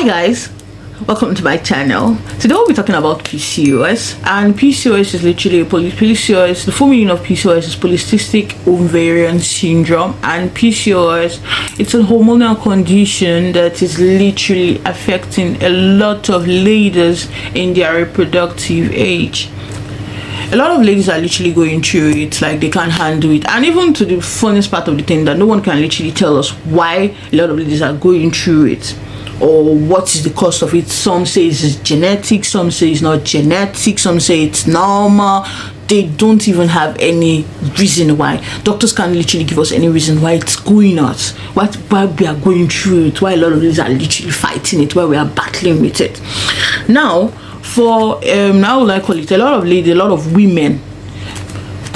Hi guys, welcome to my channel. Today we'll be talking about PCOS, and PCOS is literally PCOS. The full meaning of PCOS is polycystic ovarian syndrome, and PCOS, it's a hormonal condition that is literally affecting a lot of ladies in their reproductive age. A lot of ladies are literally going through it, like they can't handle it. And even to the funniest part of the thing, that no one can literally tell us why a lot of ladies are going through it or what is the cause of it. Some say it's genetic, some say it's not genetic, some say it's normal. They don't even have any reason why. Doctors can't literally give us any reason why it's going on, why we are going through it, why a lot of ladies are literally fighting it, why we are battling with it. Now, for now, like call it, a lot of ladies, a lot of women.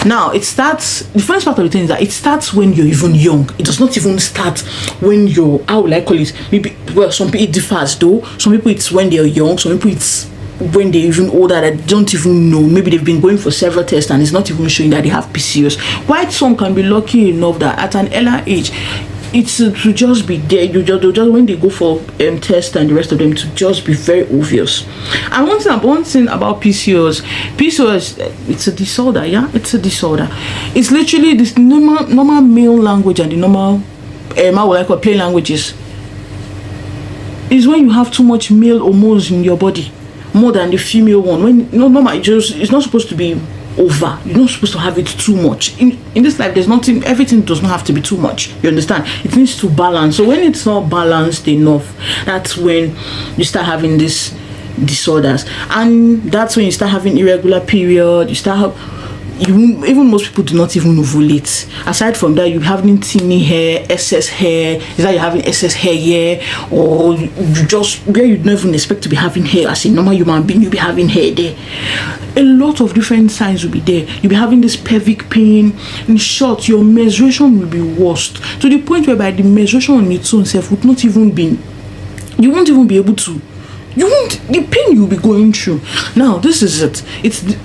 Now it starts, the first part of the thing is that it starts when you're even young. It does not even start when you're, how will I call it, maybe, well, some people it differs though. Some people it's when they're young, some people it's when they're even older that don't even know. Maybe they've been going for several tests and it's not even showing that they have PCOS. While some can be lucky enough that at an early age it's to just be there. You just when they go for tests and the rest of them, to just be very obvious. And one thing about PCOS, it's a disorder. Yeah, it's a disorder. It's literally this normal male language and the normal how would I call plain languages is when you have too much male hormones in your body, more than the female one. When normal, it's not supposed to be over. You're not supposed to have it too much in this life. There's nothing, everything does not have to be too much, you understand? It needs to balance. So when it's not balanced enough, that's when you start having these disorders, and that's when you start having irregular period. Even most people do not even ovulate. Aside from that, you're having thinny hair, excess hair. Is that you're having excess hair here, or you just where you don't even expect to be having hair as a normal human being, you'll be having hair there. A lot of different signs will be there. You'll be having this pelvic pain. In short, your menstruation will be worst, to the point whereby the menstruation on its own self would not even be, you won't even be able to, the pain you'll be going through. Now this is it.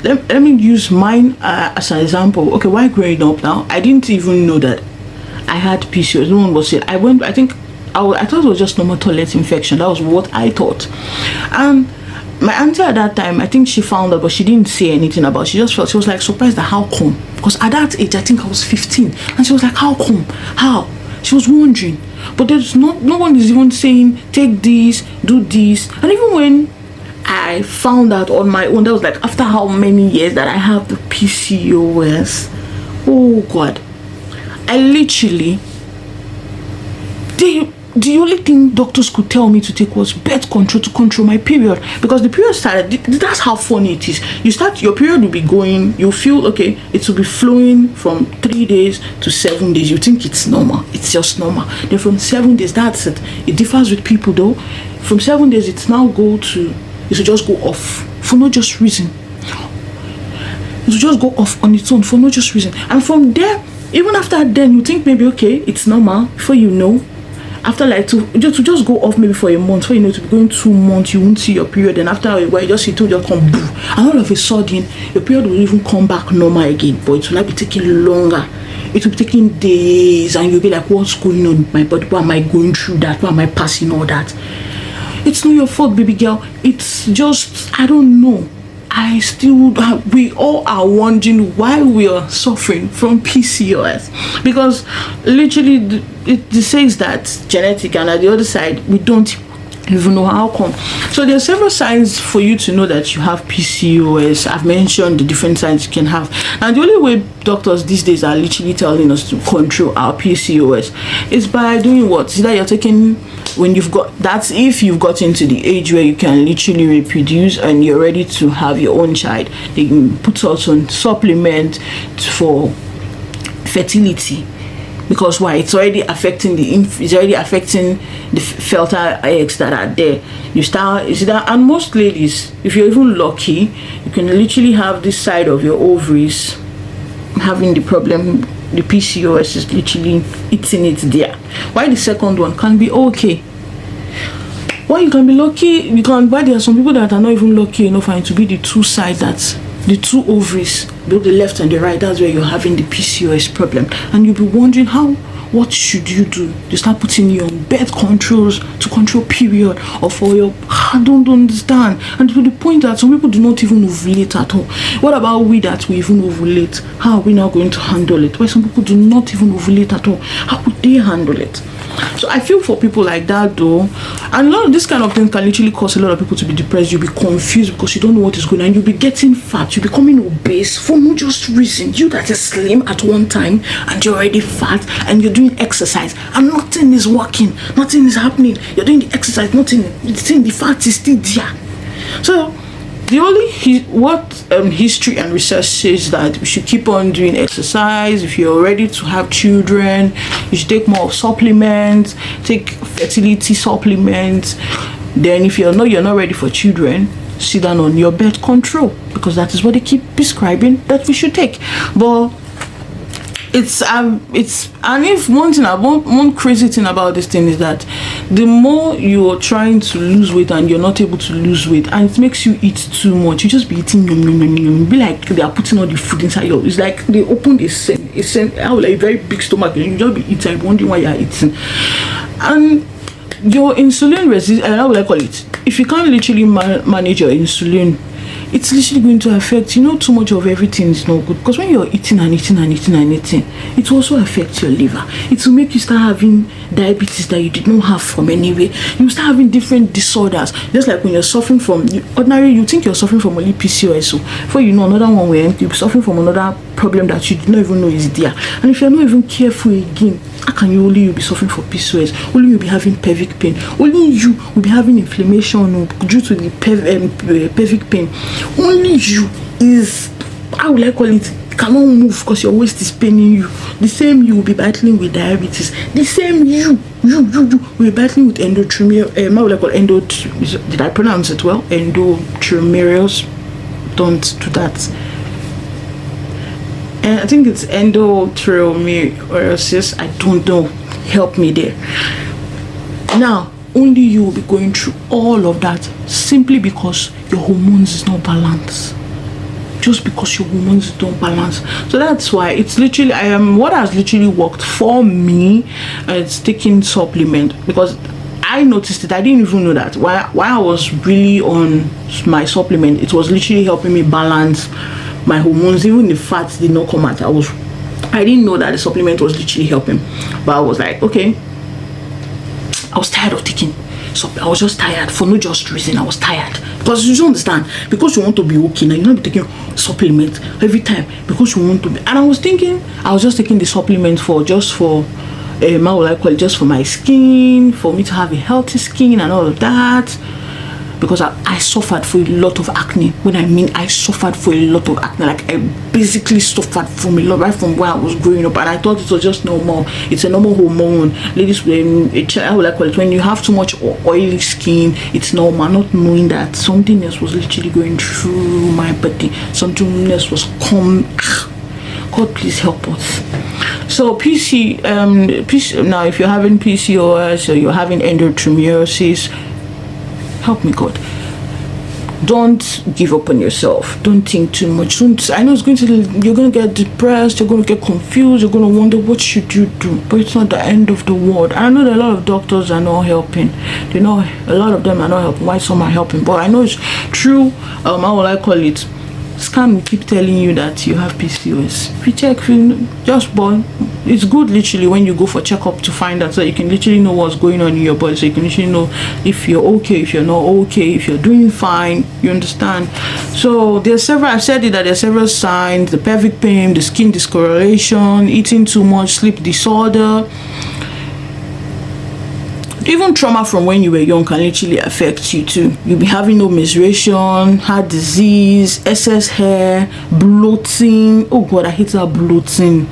Let me use mine as an example. Okay, while growing up, now I didn't even know that I had PCOS. No one was saying. I thought it was just normal toilet infection. That was what I thought. And my auntie at that time, I think she found out, but she didn't say anything about it. She was like surprised that how come, because at that age I think I was 15, and she was like, how come, how? She was wondering. But there's no one is even saying take this, do this. And even when I found out on my own, that was like after how many years that I have the PCOS. Oh God, I literally, the only thing doctors could tell me to take was birth control to control my period, because the period started. That's how funny it is. Your period will be going, you feel okay, it will be flowing from 3 days to 7 days. You think it's normal, it's just normal. Then from 7 days, that's it. It differs with people though. From 7 days, it will just go off for no just reason. It will just go off on its own for no just reason. And from there, even after then, you think maybe okay, it's normal. Before you know, after like to just go off maybe for a month, for you know, to be going 2 months, you won't see your period. And after a while, it will just come boom, and all of a sudden your period will even come back normal again, but it will not be taking longer. It will be taking days, and you'll be like, what's going on with my body? Why am I going through that? Why am I passing all that? It's not your fault, baby girl. It's just, I don't know. We all are wondering why we are suffering from PCOS, because literally it says that genetic, and at the other side we don't even know how come. So there are several signs for you to know that you have PCOS. I've mentioned the different signs you can have, and the only way doctors these days are literally telling us to control our PCOS is by doing what? Is that you're taking, when you've got, that's if you've got into the age where you can literally reproduce and you're ready to have your own child, they can put out some supplement for fertility. Because why? It's already affecting the fertile eggs that are there. And most ladies, if you're even lucky, you can literally have this side of your ovaries having the problem. The PCOS is literally eating it there. Why the second one can be okay? Well, you can be lucky. Why there are some people that are not even lucky enough for it to be the two sides, that's the two ovaries, both the left and the right. That's where you're having the PCOS problem, and you'll be wondering how. what should you do? You start putting you on birth controls to control period or for your, I don't understand. And to the point that some people do not even ovulate at all. What about we that we even ovulate? How are we now going to handle it? Why some people do not even ovulate at all? How would they handle it? So I feel for people like that though, and a lot of this kind of thing can literally cause a lot of people to be depressed. You'll be confused because you don't know what is going on. You'll be getting fat, you're becoming obese for no just reason. You that is slim at one time and you're already fat and you're doing exercise and nothing is working, nothing is happening. You're doing the exercise, nothing, the fat is still there. So the only history and research says that we should keep on doing exercise. If you're ready to have children, you should take more supplements, take fertility supplements. Then if you're not ready for children, sit down on your birth control, because that is what they keep prescribing that we should take. But it's and if one crazy thing about this thing is that the more you're trying to lose weight and you're not able to lose weight, and it makes you eat too much, you just be eating be like they are putting all the food inside you. It's like they opened a very big stomach and you just be eating, wondering why you're eating. And your insulin resistance, how will I call it, if you can't literally manage your insulin, it's literally going to affect, too much of everything is not good. Because when you're eating, it will also affect your liver. It will make you start having diabetes that you did not have from anywhere. You start having different disorders. Just like when you're suffering from, ordinarily you think you're suffering from only Pcos. So before you know, another one where you'll be suffering from another problem that you did not even know is there. And if you're not even careful again, how can you'll be suffering from Pcos? Only you'll be having pelvic pain. Only you will be having inflammation due to the pelvic pain. Only you is, how will I call it, cannot move because your waist is paining you. The same you will be battling with diabetes. The same you will be battling with endometrial, how will I call it, did I pronounce it well? Endometrial. Don't do that. And I think it's endometriosis. I don't know. Help me there. Now, only you will be going through all of that simply because your hormones is not balanced. Just because your hormones don't balance. So that's why it's literally what has literally worked for me is taking supplement, because I noticed it. I didn't even know that while I was really on my supplement, it was literally helping me balance my hormones. Even the fats did not come out. I didn't know that the supplement was literally helping, but I was like, okay, I was tired of taking. So I was just tired for no just reason. I was tired because you don't understand, because you want to be okay now, you're not be taking supplements every time because you want to be. And I was thinking I was just taking the supplement just for my skin, for me to have a healthy skin and all of that, because I suffered for a lot of acne. When I mean I suffered for a lot of acne, like I basically suffered from a lot right from where I was growing up, and I thought it was just normal. It's a normal hormone. Ladies, when you have too much oily skin, it's normal. Not knowing that something else was literally going through my body. Something else was coming. God, please help us. So PC, now if you're having PCOS or you're having endometriosis, help me God, don't give up on yourself. Don't think too much. I know you're going to get depressed, you're going to get confused, you're going to wonder what should you do, but it's not the end of the world. I know that a lot of doctors are not helping. A lot of them are not helping. Why some are helping? But I know it's true. How will I call it? Scan will keep telling you that you have PCOS. If you check, just born. It's good literally when you go for checkup to find out, so you can literally know what's going on in your body, so you can literally know if you're okay, if you're not okay, if you're doing fine. You understand? So I've said it, that there are several signs: the pelvic pain, the skin discoloration, eating too much, sleep disorder. Even trauma from when you were young can literally affect you too. You'll be having no menstruation, heart disease, excess hair, bloating. Oh God, I hate that bloating.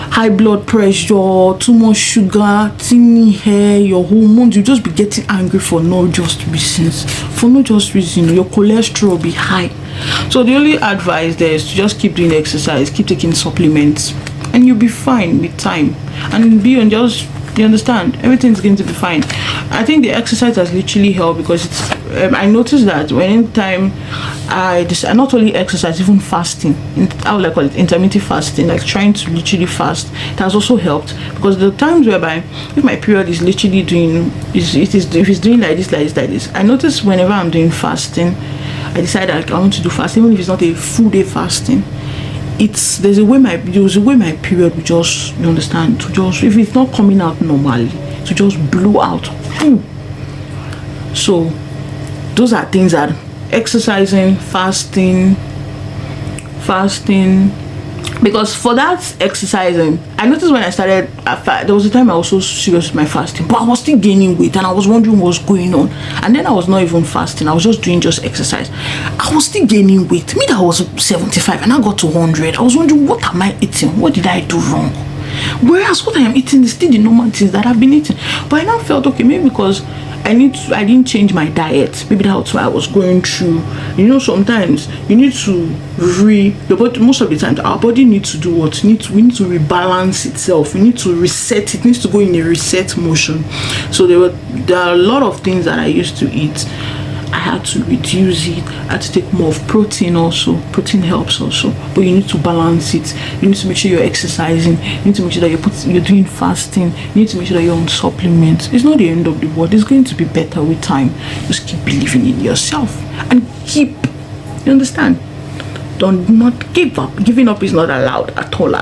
High blood pressure, too much sugar, thinning hair, your hormones. You just be getting angry for no just reasons. Your cholesterol will be high. So the only advice there is to just keep doing exercise, keep taking supplements, and you'll be fine with time. And You understand? Everything's going to be fine. I think the exercise has literally helped because it's I noticed that anytime I not only exercise, even fasting, how would I call it, intermittent fasting, like trying to literally fast, it has also helped. Because the times whereby if my period is literally doing if it's doing like this, I notice whenever I'm doing fasting, I decide that I want to do fasting, even if it's not a full day fasting. There's a way my period will just, you understand, to just, if it's not coming out normally, to just blow out. So those are things that exercising, fasting, because for that exercising, I noticed when I started, there was a time I was so serious with my fasting, but I was still gaining weight and I was wondering what's going on. And then I was not even fasting, I was just doing exercise. I was still gaining weight. Me that was 75 and I got to 100. I was wondering, what am I eating? What did I do wrong? Whereas what I am eating is still the normal things that I've been eating. But I now felt okay, maybe because I didn't change my diet. Maybe that's why I was going through. You know, sometimes you need to most of the time our body needs to do what? We need to rebalance itself. We need to reset. It needs to go in a reset motion. So there are a lot of things that I used to eat. I had to reduce it. I had to take more of protein also. Protein helps also, but you need to balance it. You need to make sure you're exercising. You need to make sure that you're doing fasting. You need to make sure that you're on supplements. It's not the end of the world. It's going to be better with time. Just keep believing in yourself and you understand? Do not give up. Giving up is not allowed at all.